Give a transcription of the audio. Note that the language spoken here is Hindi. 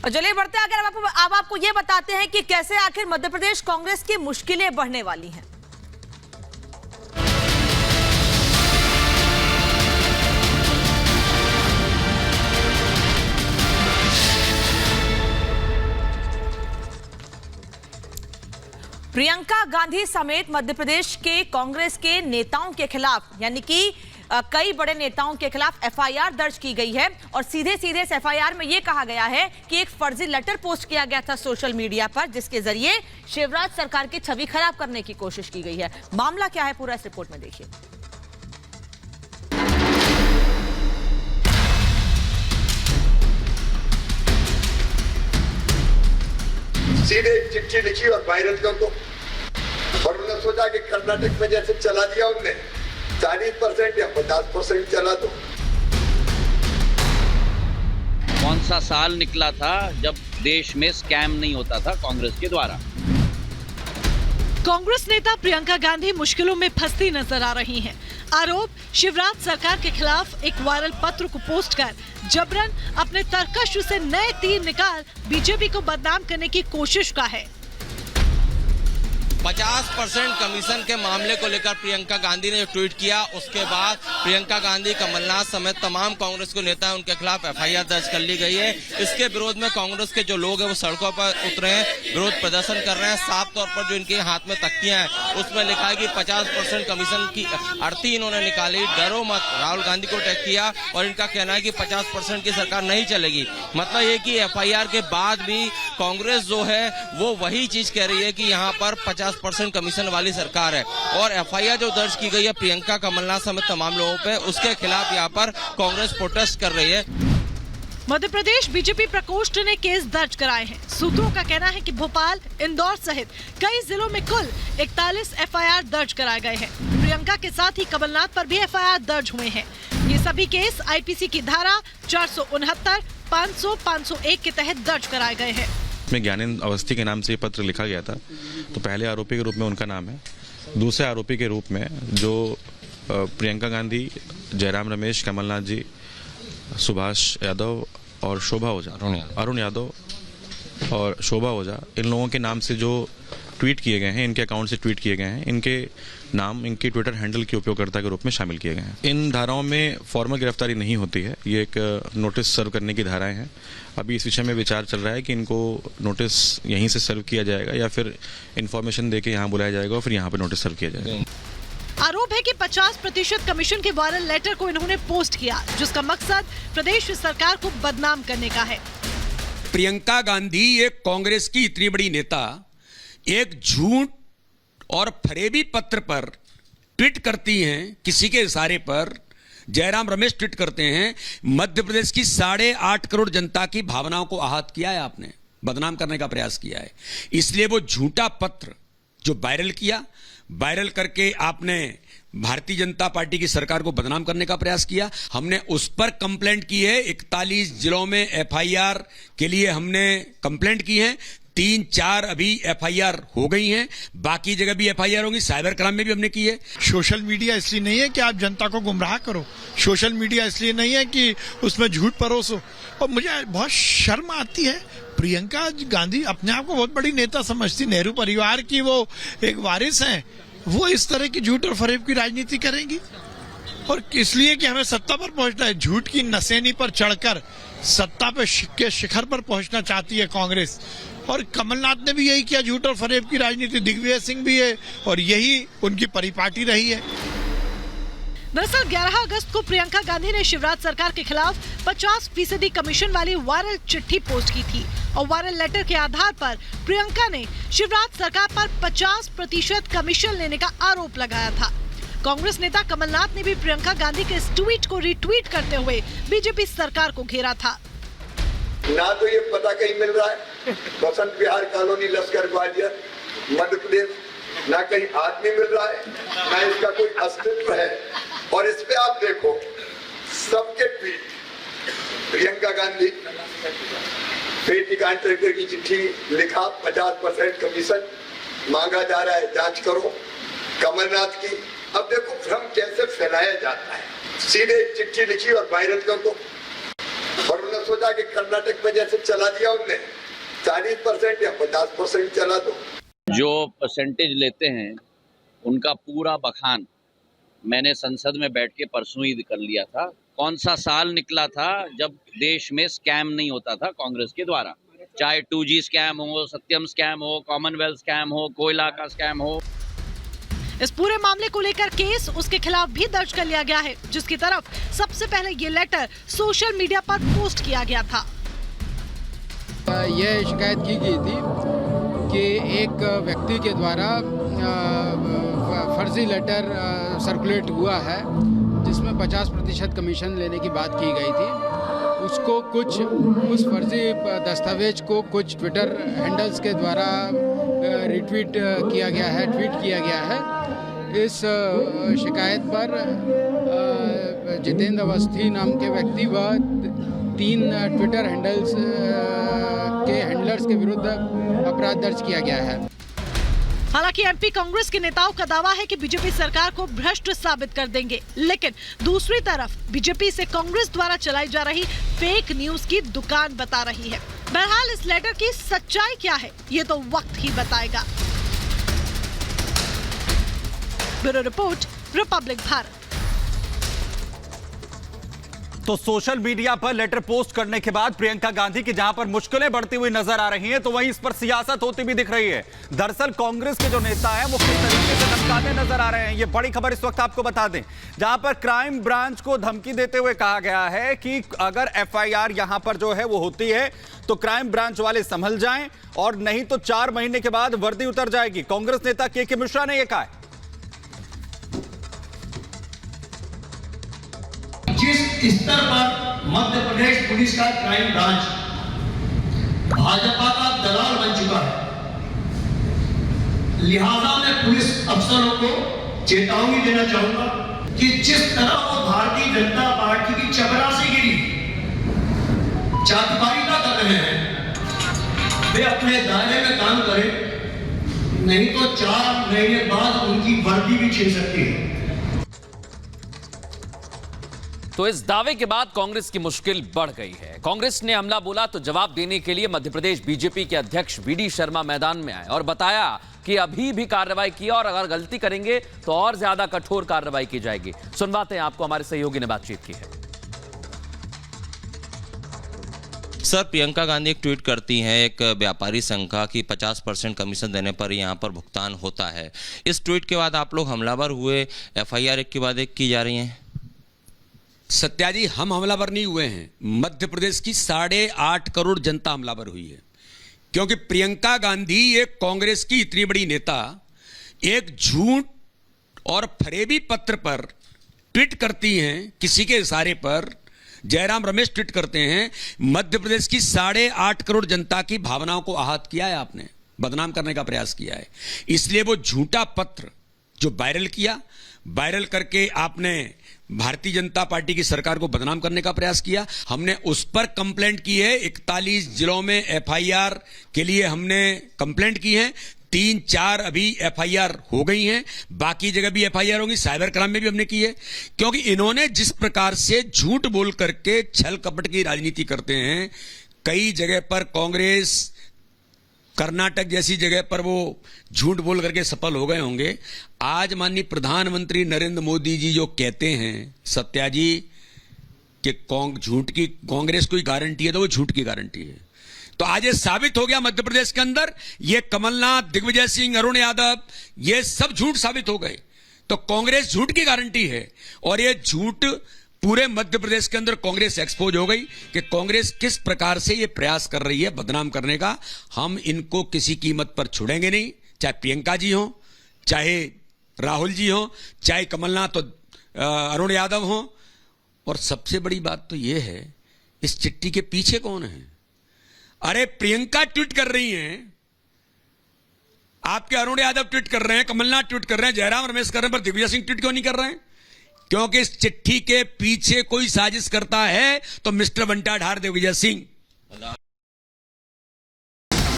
और चलिए बढ़ते आगे। अब आपको ये बताते हैं कि कैसे आखिर मध्य प्रदेश कांग्रेस की मुश्किलें बढ़ने वाली हैं। प्रियंका गांधी समेत मध्य प्रदेश के कांग्रेस के नेताओं के खिलाफ, यानी कि कई बड़े नेताओं के खिलाफ एफआईआर दर्ज की गई है। और सीधे सीधे इस एफआईआर में यह कहा गया है कि एक फर्जी लेटर पोस्ट किया गया था सोशल मीडिया पर, जिसके जरिए शिवराज सरकार की छवि खराब करने की कोशिश की गई है। मामला क्या है, पूरा इस रिपोर्ट में देखिए। सीधे चिट्ठी लिखी और वायरल कर दो। और उन्होंने सोचा कि कर्नाटक में जैसे चला दिया उनने 40% या 50% चला दो। कौन सा साल निकला था जब देश में स्कैम नहीं होता था कांग्रेस के द्वारा। कांग्रेस नेता प्रियंका गांधी मुश्किलों में फंसती नजर आ रही हैं। आरोप शिवराज सरकार के खिलाफ एक वायरल पत्र को पोस्ट कर जबरन अपने तरकश से नए तीर निकाल बीजेपी को बदनाम करने की कोशिश का है। 50% कमीशन के मामले को लेकर प्रियंका गांधी ने ट्वीट किया, उसके बाद प्रियंका गांधी, कमलनाथ समेत तमाम कांग्रेस के नेता हैं, उनके खिलाफ एफआईआर दर्ज कर ली गई है। इसके विरोध में कांग्रेस के जो लोग हैं वो सड़कों पर उतरे हैं, विरोध प्रदर्शन कर रहे हैं। साफ तौर पर जो इनके हाथ में तख्तियां हैं उसमें लिखा है कि 50% कमीशन की अर्थी इन्होंने निकाली, डरो मत, राहुल गांधी को टैग किया। और इनका कहना है कि 50% की सरकार नहीं चलेगी। मतलब ये कि एफआईआर के बाद भी कांग्रेस जो है वो वही चीज कह रही है कि यहाँ पर 50% कमीशन वाली सरकार है। और एफआईआर जो दर्ज की गई है प्रियंका, कमलनाथ समेत तमाम लोगों पे, उसके खिलाफ यहाँ पर कांग्रेस प्रोटेस्ट कर रही है। मध्य प्रदेश बीजेपी प्रकोष्ठ ने केस दर्ज कराए हैं। सूत्रों का कहना है कि भोपाल, इंदौर सहित कई जिलों में कुल 41 एफआईआर दर्ज कराए गए हैं। प्रियंका के साथ ही कमलनाथ पर भी एफआईआर दर्ज हुए हैं। ये सभी केस आईपीसी की धारा 469, 500, 501 के तहत दर्ज कराए गए हैं। में ज्ञानेंद्र अवस्थी के नाम से ये पत्र लिखा गया था। तो पहले आरोपी के रूप में उनका नाम है, दूसरे आरोपी के रूप में जो प्रियंका गांधी, जयराम रमेश, कमलनाथ जी, सुभाष यादव और शोभा ओझा, अरुण यादव और शोभा ओझा, इन लोगों के नाम से जो ट्वीट किए गए हैं, इनके अकाउंट से ट्वीट किए गए हैं, इनके नाम इनके ट्विटर हैंडल के उपयोगकर्ता के रूप में शामिल किए गए हैं। इन धाराओं में फॉर्मल गिरफ्तारी नहीं होती है, ये एक नोटिस सर्व करने की धाराएं हैं। अभी इस विषय में विचार चल रहा है कि इनको नोटिस यहीं से सर्व किया जाएगा या फिर इन्फॉर्मेशन देके यहाँ बुलाया जाएगा और फिर यहाँ पे नोटिस सर्व किया जाएगा। आरोप है कि 50% कमीशन के वायरल लेटर को इन्होंने पोस्ट किया, जिसका मकसद प्रदेश सरकार को बदनाम करने का है। प्रियंका गांधी एक कांग्रेस की इतनी बड़ी नेता एक झूठ और फरेबी पत्र पर ट्वीट करती हैं, किसी के इशारे पर जयराम रमेश ट्वीट करते हैं। मध्य प्रदेश की 8.5 करोड़ जनता की भावनाओं को आहत किया है, आपने बदनाम करने का प्रयास किया है। इसलिए वो झूठा पत्र जो वायरल किया, वायरल करके आपने भारतीय जनता पार्टी की सरकार को बदनाम करने का प्रयास किया। हमने उस पर कंप्लेंट की है। 41 जिलों में एफआईआर के लिए हमने कंप्लेंट की है। 3-4 अभी एफआईआर हो गई हैं, बाकी जगह भी एफआईआर होंगी। साइबर क्राइम में भी हमने की है। सोशल मीडिया इसलिए नहीं है कि आप जनता को गुमराह करो, सोशल मीडिया इसलिए नहीं है कि उसमें झूठ परोसो। और मुझे बहुत शर्म आती है, प्रियंका गांधी अपने आप को बहुत बड़ी नेता समझती, नेहरू परिवार की वो एक वारिस हैं, वो इस तरह की झूठ और फरेब की राजनीति करेंगी। और इसलिए कि हमें सत्ता पर पहुंचना है, झूठ की नसेनी पर चढ़कर सत्ता पे के शिखर पर पहुंचना चाहती है कांग्रेस। और कमलनाथ ने भी यही किया, झूठ और फरेब की राजनीति। दिग्विजय सिंह भी है और यही उनकी परिपाटी रही है। दरअसल 11 अगस्त को प्रियंका गांधी ने शिवराज सरकार के खिलाफ 50% कमीशन वाली वायरल चिट्ठी पोस्ट की थी। और वायरल लेटर के आधार पर प्रियंका ने शिवराज सरकार पर 50% कमीशन लेने का आरोप लगाया था। कांग्रेस नेता कमलनाथ ने भी प्रियंका गांधी के इस ट्वीट को रिट्वीट करते हुए बीजेपी सरकार को घेरा था। ना तो ये पता कहीं मिल रहा है, बसंत विहार कॉलोनी, लश्कर ग्वालियर, मध्य प्रदेश, ना कहीं आदमी मिल रहा है, ना इसका कोई अस्तित्व है। और इस पे आप देखो सबके ट्वीट, प्रियंका गांधी पेटी कॉन्ट्रैक्टर की चिट्ठी लिखा, 50% कमीशन मांगा जा रहा है, जांच करो। कमलनाथ की, अब देखो भ्रम कैसे फैलाया जाता है। सीधे चिट्ठी लिखी और वायरल कर दो। और उन्होंने सोचा कि कर्नाटक में जैसे चला दिया उनने 40% या 50% चला दो। जो परसेंटेज लेते हैं उनका पूरा बखान मैंने संसद में बैठ के परसों ही कर लिया था। कौन सा साल निकला था जब देश में स्कैम नहीं होता था कांग्रेस के द्वारा, चाहे 2G स्कैम हो, सत्यम स्कैम हो, कॉमनवेल्थ स्कैम हो, कोयला का स्कैम हो। इस पूरे मामले को लेकर केस उसके खिलाफ भी दर्ज कर लिया गया है, जिसकी तरफ सबसे पहले ये लेटर सोशल मीडिया पर पोस्ट किया गया था। यह शिकायत की गई थी कि एक व्यक्ति के द्वारा फर्जी लेटर सर्कुलेट हुआ है जिसमें 50% कमीशन लेने की बात की गई थी। उसको उस फर्जी दस्तावेज को कुछ ट्विटर हैंडल्स के द्वारा रिट्वीट किया गया है, ट्वीट किया गया है। इस शिकायत पर जितेंद्र अवस्थी नाम के व्यक्ति व 3 ट्विटर हैंडलर्स के विरुद्ध अपराध दर्ज किया गया है। हालांकि एमपी कांग्रेस के नेताओं का दावा है कि बीजेपी सरकार को भ्रष्ट साबित कर देंगे, लेकिन दूसरी तरफ बीजेपी से कांग्रेस द्वारा चलाई जा रही फेक न्यूज की दुकान बता रही है। बहरहाल इस लेटर की सच्चाई क्या है ये तो वक्त ही बताएगा। Bureau report, Republic Bharat. तो सोशल मीडिया पर लेटर पोस्ट करने के बाद प्रियंका गांधी की जहां पर मुश्किलें बढ़ती हुई नजर आ रही हैं, तो वहीं इस पर सियासत होती भी दिख रही है। दरअसल कांग्रेस के जो नेता हैं वो किस तरीके से धमकाते नजर आ रहे हैं, ये बड़ी खबर इस वक्त आपको बता दें, जहां पर क्राइम ब्रांच को धमकी देते हुए कहा गया है कि अगर FIR यहां पर जो है वो होती है तो क्राइम ब्रांच वाले संभल जाएं और नहीं तो 4 महीने के बाद वर्दी उतर जाएगी। कांग्रेस नेता के मिश्रा ने यह कहा है। जिस स्तर पर मध्य प्रदेश पुलिस का क्राइम ब्रांच भाजपा का दलाल बन चुका है, लिहाजा मैं पुलिस अफसरों को चेतावनी देना चाहूंगा कि जिस तरह वो भारतीय जनता पार्टी की चपरासीगिरी, चाटुकारिता कर रहे हैं, वे अपने दायरे में काम करें, नहीं तो 4 महीने बाद उनकी वर्दी भी छीन सकती है। तो इस दावे के बाद कांग्रेस की मुश्किल बढ़ गई है। कांग्रेस ने हमला बोला तो जवाब देने के लिए मध्य प्रदेश बीजेपी के अध्यक्ष VD शर्मा मैदान में आए और बताया कि अभी भी कार्रवाई की और अगर गलती करेंगे तो और ज्यादा कठोर कार्रवाई की जाएगी। सुनवाते हैं आपको, हमारे सहयोगी ने बातचीत की है। सर, प्रियंका गांधी एक ट्वीट करती हैं एक व्यापारी संघ का कि 50% कमीशन देने पर यहां पर भुगतान होता है। इस ट्वीट के बाद आप लोग हमलावर हुए, FIR एक के बाद एक की जा रही हैं। सत्या जी, हम हमलावर नहीं हुए हैं, मध्य प्रदेश की 8.5 करोड़ जनता हमलावर हुई है, क्योंकि प्रियंका गांधी एक कांग्रेस की इतनी बड़ी नेता एक झूठ और फरेबी पत्र पर ट्वीट करती हैं, किसी के इशारे पर जयराम रमेश ट्वीट करते हैं। मध्य प्रदेश की 8.5 करोड़ जनता की भावनाओं को आहत किया है, आपने बदनाम करने का प्रयास किया है। इसलिए वो झूठा पत्र जो वायरल किया, वायरल करके आपने भारतीय जनता पार्टी की सरकार को बदनाम करने का प्रयास किया। हमने उस पर कंप्लेंट की है। 41 जिलों में FIR के लिए हमने कंप्लेंट की है। 3-4 अभी FIR हो गई हैं, बाकी जगह भी FIR होंगी। साइबर क्राइम में भी हमने की है, क्योंकि इन्होंने जिस प्रकार से झूठ बोल करके छल कपट की राजनीति करते हैं, कई जगह पर कांग्रेस, कर्नाटक जैसी जगह पर वो झूठ बोल करके सफल हो गए होंगे। आज माननीय प्रधानमंत्री नरेंद्र मोदी जी जो कहते हैं, सत्या जी, कि झूठ की कांग्रेस कोई गारंटी है तो वो झूठ की गारंटी है। तो आज ये साबित हो गया मध्य प्रदेश के अंदर, ये कमलनाथ, दिग्विजय सिंह, अरुण यादव, ये सब झूठ साबित हो गए। तो कांग्रेस झूठ की गारंटी है और ये झूठ पूरे मध्य प्रदेश के अंदर कांग्रेस एक्सपोज हो गई कि कांग्रेस किस प्रकार से ये प्रयास कर रही है बदनाम करने का। हम इनको किसी कीमत पर छोड़ेंगे नहीं, चाहे प्रियंका जी हो, चाहे राहुल जी हो, चाहे कमलनाथ तो अरुण यादव हो। और सबसे बड़ी बात तो ये है, इस चिट्ठी के पीछे कौन है? अरे प्रियंका ट्वीट कर रही हैं, आपके अरुण यादव ट्वीट कर रहे हैं, कमलनाथ ट्वीट कर रहे हैं, जयराम रमेश कर रहे हैं, पर दिग्विजय सिंह ट्वीट क्यों नहीं कर रहे हैं? क्योंकि इस चिट्ठी के पीछे कोई साजिश करता है तो मिस्टर बंटा ढार दिग्विजय सिंह।